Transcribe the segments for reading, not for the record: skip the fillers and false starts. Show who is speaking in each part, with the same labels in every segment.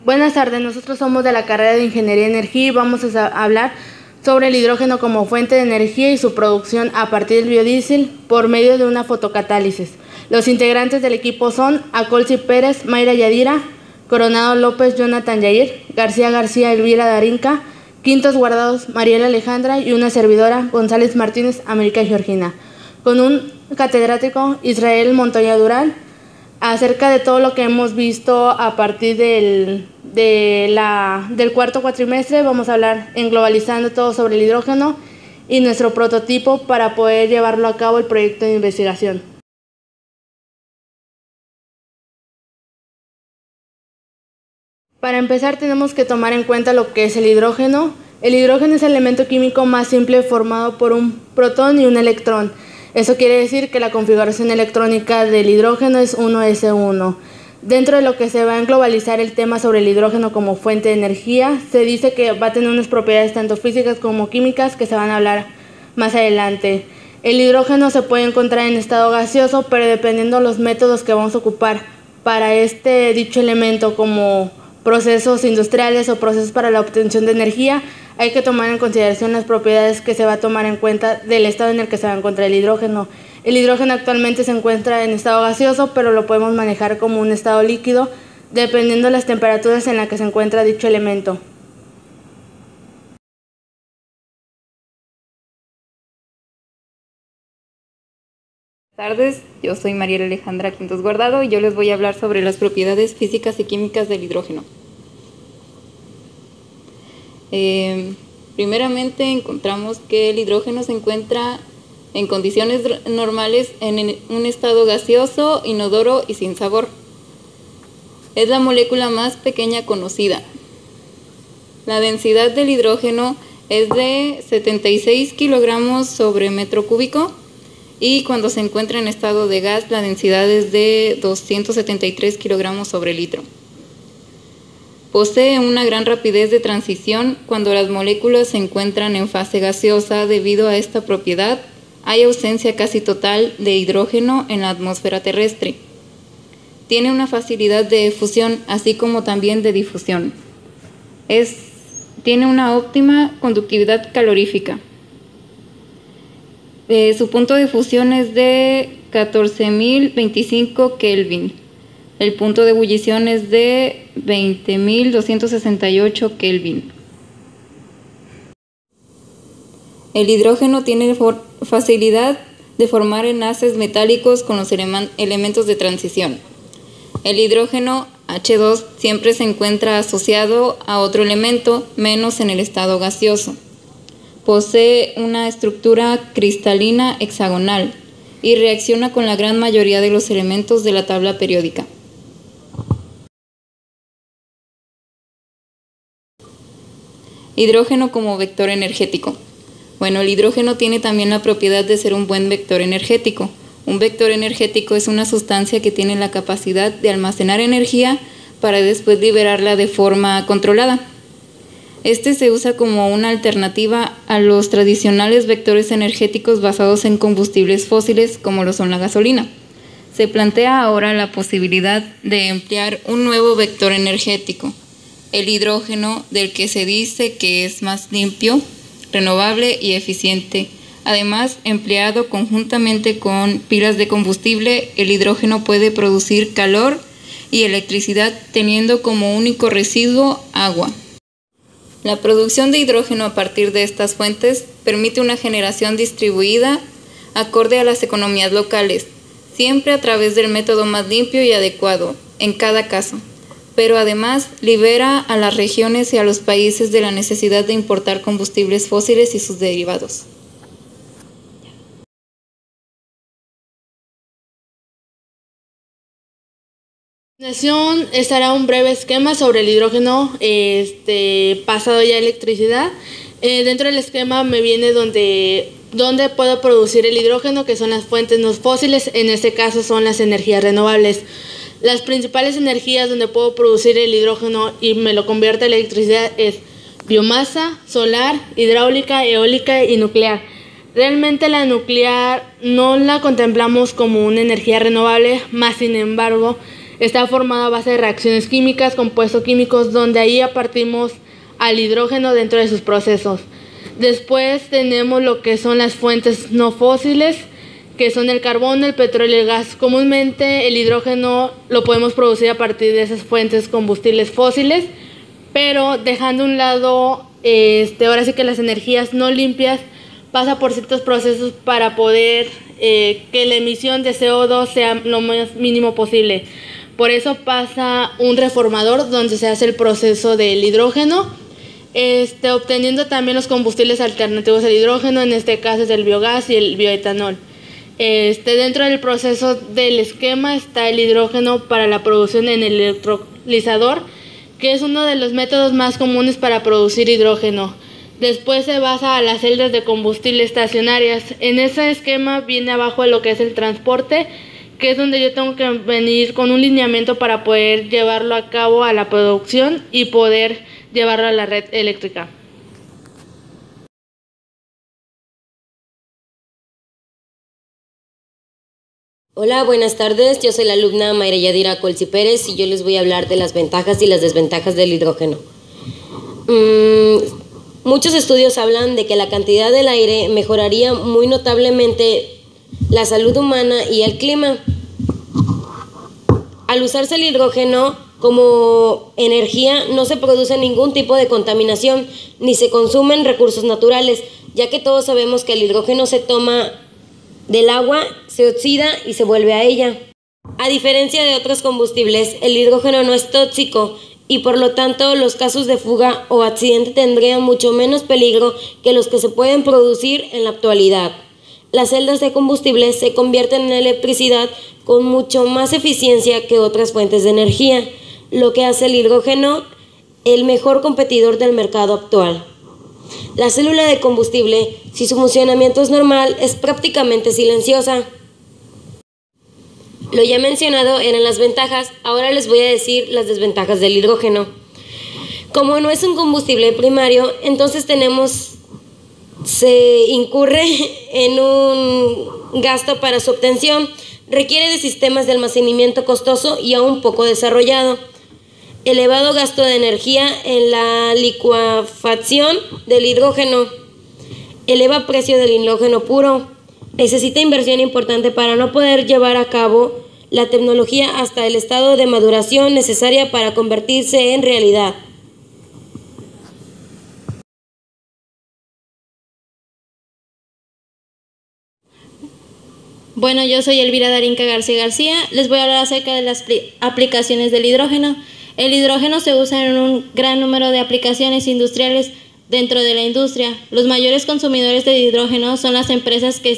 Speaker 1: Buenas tardes, nosotros somos de la carrera de Ingeniería de Energía y vamos a hablar sobre el hidrógeno como fuente de energía y su producción a partir del biodiesel por medio de una fotocatálisis. Los integrantes del equipo son Acolsi Pérez, Mayra Yadira, Coronado López, Jonathan Yair, García, Elvira Darinka, Quintos Guardados, Mariela Alejandra y una servidora, González Martínez, América Georgina, con un catedrático, Israel Montoya Dural, acerca de todo lo que hemos visto a partir del cuarto cuatrimestre. Vamos a hablar en globalizando todo sobre el hidrógeno y nuestro prototipo para poder llevarlo a cabo el proyecto de investigación. Para empezar tenemos que tomar en cuenta lo que es el hidrógeno. El hidrógeno es el elemento químico más simple formado por un protón y un electrón. Eso quiere decir que la configuración electrónica del hidrógeno es 1s1. Dentro de lo que se va a globalizar el tema sobre el hidrógeno como fuente de energía, se dice que va a tener unas propiedades tanto físicas como químicas que se van a hablar más adelante. El hidrógeno se puede encontrar en estado gaseoso, pero dependiendo de los métodos que vamos a ocupar para dicho elemento, como procesos industriales o procesos para la obtención de energía, hay que tomar en consideración las propiedades que se va a tomar en cuenta del estado en el que se va a encontrar el hidrógeno. El hidrógeno actualmente se encuentra en estado gaseoso, pero lo podemos manejar como un estado líquido, dependiendo de las temperaturas en las que se encuentra dicho elemento.
Speaker 2: Buenas tardes, yo soy Mariela Alejandra Quintos Guardado y yo les voy a hablar sobre las propiedades físicas y químicas del hidrógeno. Primeramente encontramos que el hidrógeno se encuentra en condiciones normales en un estado gaseoso, inodoro y sin sabor. Es la molécula más pequeña conocida. La densidad del hidrógeno es de 76 kilogramos sobre metro cúbico y cuando se encuentra en estado de gas la densidad es de 273 kilogramos sobre litro. Posee una gran rapidez de transición cuando las moléculas se encuentran en fase gaseosa. Debido a esta propiedad, hay ausencia casi total de hidrógeno en la atmósfera terrestre. Tiene una facilidad de fusión, así como también de difusión. Tiene una óptima conductividad calorífica. Su punto de fusión es de 14.025 Kelvin. El punto de ebullición es de 20.268 Kelvin. El hidrógeno tiene facilidad de formar enlaces metálicos con los elementos de transición. El hidrógeno H2 siempre se encuentra asociado a otro elemento, menos en el estado gaseoso. Posee una estructura cristalina hexagonal y reacciona con la gran mayoría de los elementos de la tabla periódica. Hidrógeno como vector energético. Bueno, el hidrógeno tiene también la propiedad de ser un buen vector energético. Un vector energético es una sustancia que tiene la capacidad de almacenar energía para después liberarla de forma controlada. Este se usa como una alternativa a los tradicionales vectores energéticos basados en combustibles fósiles como lo son la gasolina. Se plantea ahora la posibilidad de emplear un nuevo vector energético, el hidrógeno, del que se dice que es más limpio, renovable y eficiente. Además, empleado conjuntamente con pilas de combustible, el hidrógeno puede producir calor y electricidad teniendo como único residuo agua. La producción de hidrógeno a partir de estas fuentes permite una generación distribuida acorde a las economías locales, siempre a través del método más limpio y adecuado en cada caso, pero además libera a las regiones y a los países de la necesidad de importar combustibles fósiles y sus derivados.
Speaker 1: A continuación estará un breve esquema sobre el hidrógeno pasado ya a electricidad. Dentro del esquema me viene donde puedo producir el hidrógeno, que son las fuentes no fósiles, en este caso son las energías renovables. Las principales energías donde puedo producir el hidrógeno y me lo convierte a electricidad es biomasa, solar, hidráulica, eólica y nuclear. Realmente la nuclear no la contemplamos como una energía renovable, más sin embargo, Está formado a base de reacciones químicas, compuestos químicos, donde ahí partimos al hidrógeno dentro de sus procesos. Después tenemos lo que son las fuentes no fósiles, que son el carbón, el petróleo y el gas. Comúnmente el hidrógeno lo podemos producir a partir de esas fuentes combustibles fósiles, pero dejando a un lado ahora sí que las energías no limpias, pasa por ciertos procesos para poder que la emisión de CO2 sea lo más mínimo posible. Por eso pasa un reformador donde se hace el proceso del hidrógeno, obteniendo también los combustibles alternativos al hidrógeno, en este caso es el biogás y el bioetanol. Dentro del proceso del esquema está el hidrógeno para la producción en el electrolizador, que es uno de los métodos más comunes para producir hidrógeno. Después se basa a las celdas de combustible estacionarias. En ese esquema viene abajo lo que es el transporte, que es donde yo tengo que venir con un lineamiento para poder llevarlo a cabo a la producción y poder llevarlo a la red eléctrica.
Speaker 3: Hola, buenas tardes. Yo soy la alumna Mayra Yadira Colsi Pérez y yo les voy a hablar de las ventajas y las desventajas del hidrógeno. Muchos estudios hablan de que la cantidad del aire mejoraría muy notablemente la salud humana y el clima. Al usarse el hidrógeno como energía, no se produce ningún tipo de contaminación ni se consumen recursos naturales, ya que todos sabemos que el hidrógeno se toma del agua, se oxida y se vuelve a ella. A diferencia de otros combustibles, el hidrógeno no es tóxico y por lo tanto los casos de fuga o accidente tendrían mucho menos peligro que los que se pueden producir en la actualidad. Las celdas de combustible se convierten en electricidad con mucho más eficiencia que otras fuentes de energía, lo que hace el hidrógeno el mejor competidor del mercado actual. La célula de combustible, si su funcionamiento es normal, es prácticamente silenciosa. Lo ya mencionado eran las ventajas, ahora les voy a decir las desventajas del hidrógeno. Como no es un combustible primario, entonces se incurre en un gasto para su obtención, requiere de sistemas de almacenamiento costoso y aún poco desarrollado. Elevado gasto de energía en la licuefacción del hidrógeno. Eleva precio del hidrógeno puro. Necesita inversión importante para no poder llevar a cabo la tecnología hasta el estado de maduración necesaria para convertirse en realidad.
Speaker 4: Bueno, yo soy Elvira Darinka García. Les voy a hablar acerca de las aplicaciones del hidrógeno. El hidrógeno se usa en un gran número de aplicaciones industriales dentro de la industria. Los mayores consumidores de hidrógeno son las empresas que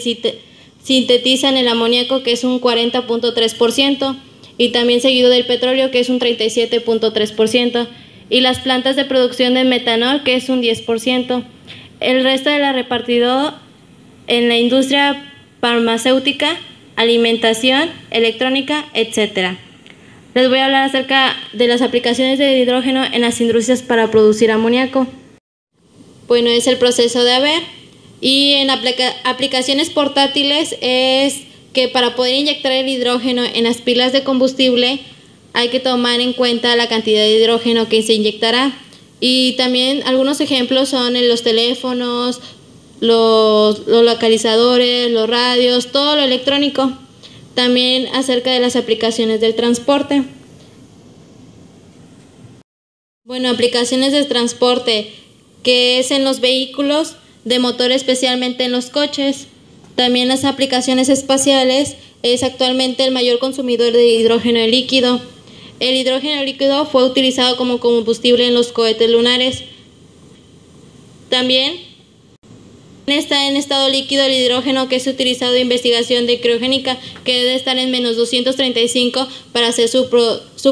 Speaker 4: sintetizan el amoníaco, que es un 40.3%, y también seguido del petróleo, que es un 37.3%, y las plantas de producción de metanol, que es un 10%. El resto de la repartido en la industria farmacéutica, alimentación, electrónica, etc. Les voy a hablar acerca de las aplicaciones de hidrógeno en las industrias para producir amoníaco. Bueno, es el proceso de Haber. Y en aplicaciones portátiles es que para poder inyectar el hidrógeno en las pilas de combustible hay que tomar en cuenta la cantidad de hidrógeno que se inyectará. Y también algunos ejemplos son en los teléfonos, los localizadores, los radios, todo lo electrónico. También acerca de las aplicaciones del transporte. Bueno, aplicaciones del transporte, que es en los vehículos de motor, especialmente en los coches. También las aplicaciones espaciales, es actualmente el mayor consumidor de hidrógeno líquido. El hidrógeno líquido fue utilizado como combustible en los cohetes lunares. También está en estado líquido el hidrógeno, que es utilizado en investigación de criogénica, que debe estar en menos 235 para hacer su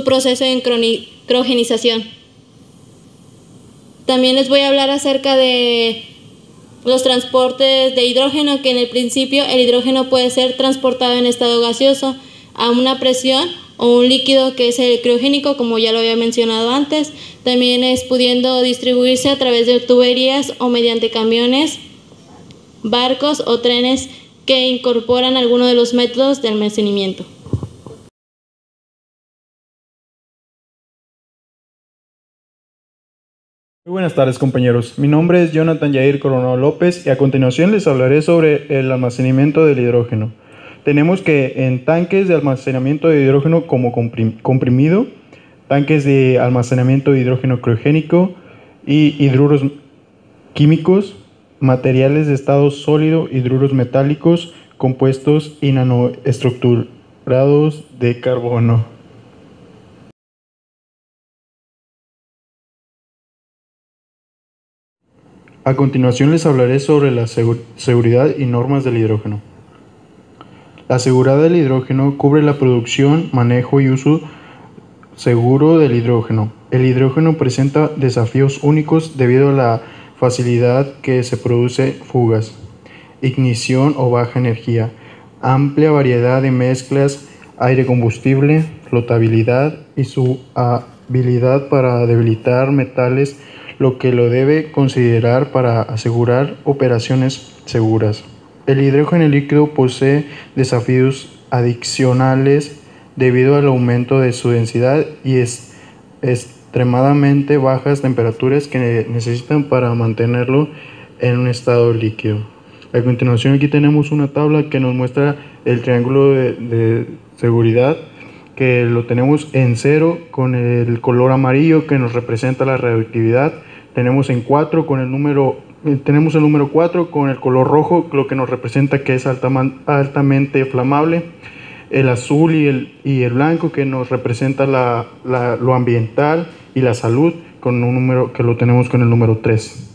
Speaker 4: proceso de criogenización. También les voy a hablar acerca de los transportes de hidrógeno, que en el principio el hidrógeno puede ser transportado en estado gaseoso a una presión o un líquido, que es el criogénico, como ya lo había mencionado antes. También es pudiendo distribuirse a través de tuberías o mediante camiones, barcos o trenes que incorporan alguno de los métodos de almacenamiento.
Speaker 5: Muy buenas tardes, compañeros. Mi nombre es Jonathan Yair Coronado López y a continuación les hablaré sobre el almacenamiento del hidrógeno. Tenemos que en tanques de almacenamiento de hidrógeno como comprimido, tanques de almacenamiento de hidrógeno criogénico y hidruros químicos, materiales de estado sólido, hidruros metálicos, compuestos y nanoestructurados de carbono. A continuación les hablaré sobre la seguridad y normas del hidrógeno. La seguridad del hidrógeno cubre la producción, manejo y uso seguro del hidrógeno. El hidrógeno presenta desafíos únicos debido a la facilidad que se produce fugas, ignición o baja energía, amplia variedad de mezclas, aire-combustible, flotabilidad y su habilidad para debilitar metales, lo que lo debe considerar para asegurar operaciones seguras. El hidrógeno líquido posee desafíos adicionales debido al aumento de su densidad y extremadamente bajas temperaturas que necesitan para mantenerlo en un estado líquido. A continuación aquí tenemos una tabla que nos muestra el triángulo de seguridad, que lo tenemos en 0 con el color amarillo que nos representa la radioactividad. Tenemos en 4 con el número 4 con el color rojo, lo que nos representa que es altamente flamable. El azul y el blanco que nos representa lo ambiental y la salud, con un número que lo tenemos con el número 3.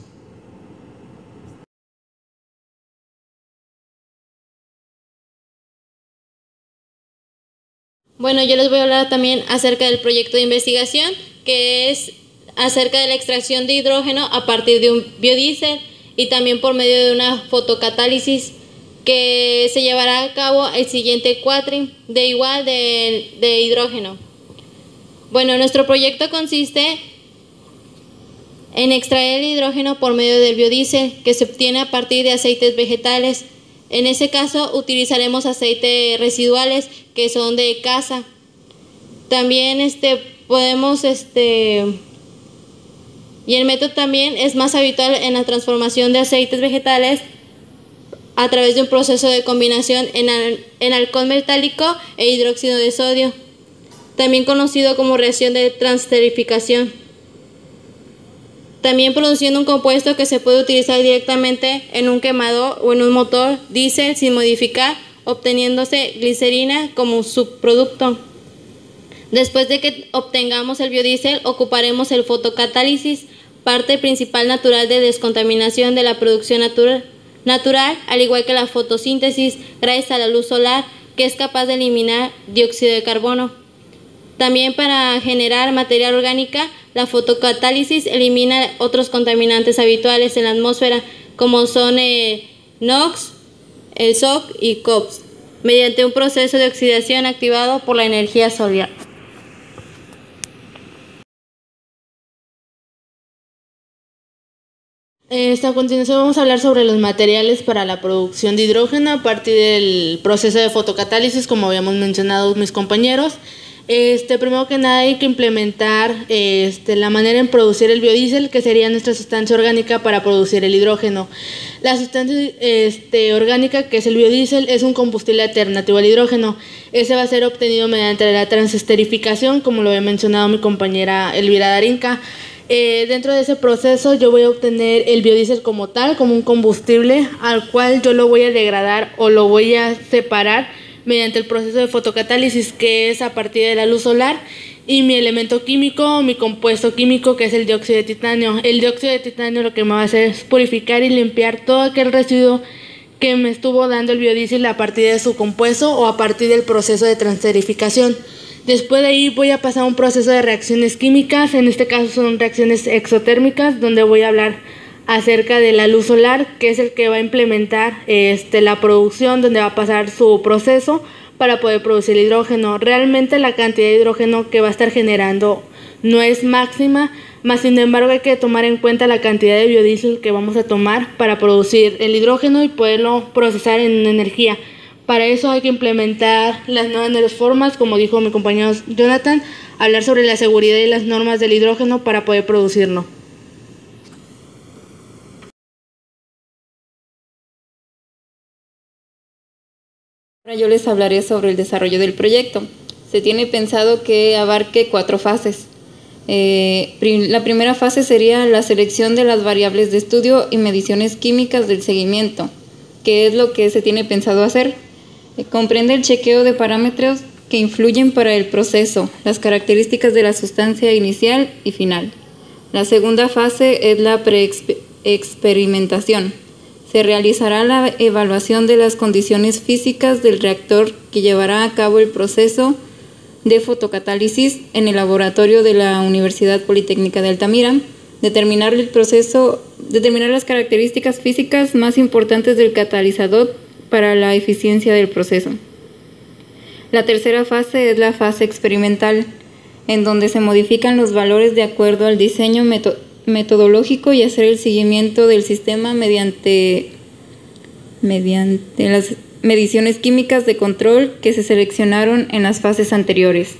Speaker 4: Bueno, yo les voy a hablar también acerca del proyecto de investigación, que es acerca de la extracción de hidrógeno a partir de un biodiesel y también por medio de una fotocatálisis que se llevará a cabo el siguiente cuatri de hidrógeno. Bueno, nuestro proyecto consiste en extraer el hidrógeno por medio del biodiesel que se obtiene a partir de aceites vegetales. En ese caso utilizaremos aceites residuales que son de caza. También podemos y el método también es más habitual en la transformación de aceites vegetales a través de un proceso de combinación en alcohol metálico e hidróxido de sodio, también conocido como reacción de transesterificación. También produciendo un compuesto que se puede utilizar directamente en un quemador o en un motor diésel sin modificar, obteniéndose glicerina como un subproducto. Después de que obtengamos el biodiesel, ocuparemos el fotocatálisis, parte principal natural de descontaminación de la producción natural, al igual que la fotosíntesis, gracias a la luz solar, que es capaz de eliminar dióxido de carbono. También para generar materia orgánica, la fotocatálisis elimina otros contaminantes habituales en la atmósfera, como son el NOx, el SOx y COX, mediante un proceso de oxidación activado por la energía solar.
Speaker 1: A continuación vamos a hablar sobre los materiales para la producción de hidrógeno a partir del proceso de fotocatálisis, como habíamos mencionado mis compañeros. Primero que nada hay que implementar la manera en producir el biodiesel, que sería nuestra sustancia orgánica para producir el hidrógeno. La sustancia orgánica, que es el biodiesel, es un combustible alternativo al hidrógeno. Ese va a ser obtenido mediante la transesterificación, como lo había mencionado mi compañera Elvira Darinka. Dentro de ese proceso yo voy a obtener el biodiesel como tal, como un combustible al cual yo lo voy a degradar o lo voy a separar mediante el proceso de fotocatálisis, que es a partir de la luz solar, y mi elemento químico, mi compuesto químico, que es el dióxido de titanio. El dióxido de titanio lo que me va a hacer es purificar y limpiar todo aquel residuo que me estuvo dando el biodiesel a partir de su compuesto o a partir del proceso de transesterificación. Después de ahí voy a pasar a un proceso de reacciones químicas, en este caso son reacciones exotérmicas, donde voy a hablar acerca de la luz solar, que es el que va a implementar la producción, donde va a pasar su proceso para poder producir hidrógeno. Realmente la cantidad de hidrógeno que va a estar generando no es máxima, más sin embargo hay que tomar en cuenta la cantidad de biodiesel que vamos a tomar para producir el hidrógeno y poderlo procesar en energía. Para eso hay que implementar las nuevas formas, como dijo mi compañero Jonathan, hablar sobre la seguridad y las normas del hidrógeno para poder producirlo.
Speaker 2: Ahora yo les hablaré sobre el desarrollo del proyecto. Se tiene pensado que abarque 4 fases. La primera fase sería la selección de las variables de estudio y mediciones químicas del seguimiento, que es lo que se tiene pensado hacer. Comprende el chequeo de parámetros que influyen para el proceso, las características de la sustancia inicial y final. La segunda fase es la preexperimentación. Se realizará la evaluación de las condiciones físicas del reactor que llevará a cabo el proceso de fotocatálisis en el laboratorio de la Universidad Politécnica de Altamira, determinar las características físicas más importantes del catalizador para la eficiencia del proceso. La tercera fase es la fase experimental, en donde se modifican los valores de acuerdo al diseño metodológico y hacer el seguimiento del sistema mediante las mediciones químicas de control que se seleccionaron en las fases anteriores.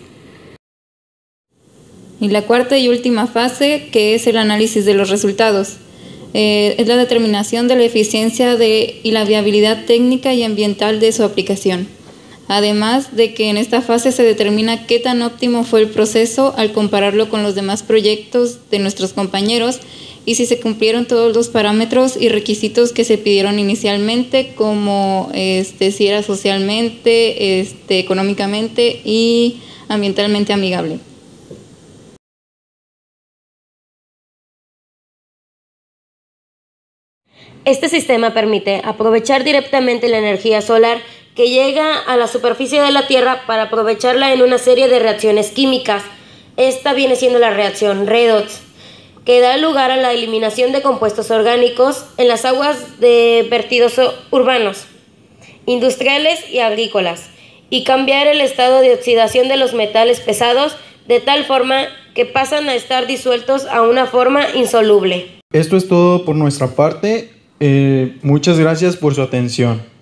Speaker 2: Y la cuarta y última fase, que es el análisis de los resultados, es la determinación de la eficiencia y la viabilidad técnica y ambiental de su aplicación. Además de que en esta fase se determina qué tan óptimo fue el proceso al compararlo con los demás proyectos de nuestros compañeros y si se cumplieron todos los parámetros y requisitos que se pidieron inicialmente, como si era socialmente, económicamente y ambientalmente amigable.
Speaker 3: Este sistema permite aprovechar directamente la energía solar que llega a la superficie de la Tierra para aprovecharla en una serie de reacciones químicas. Esta viene siendo la reacción redox, que da lugar a la eliminación de compuestos orgánicos en las aguas de vertidos urbanos, industriales y agrícolas, y cambiar el estado de oxidación de los metales pesados de tal forma que pasan a estar disueltos a una forma insoluble.
Speaker 5: Esto es todo por nuestra parte. Muchas gracias por su atención.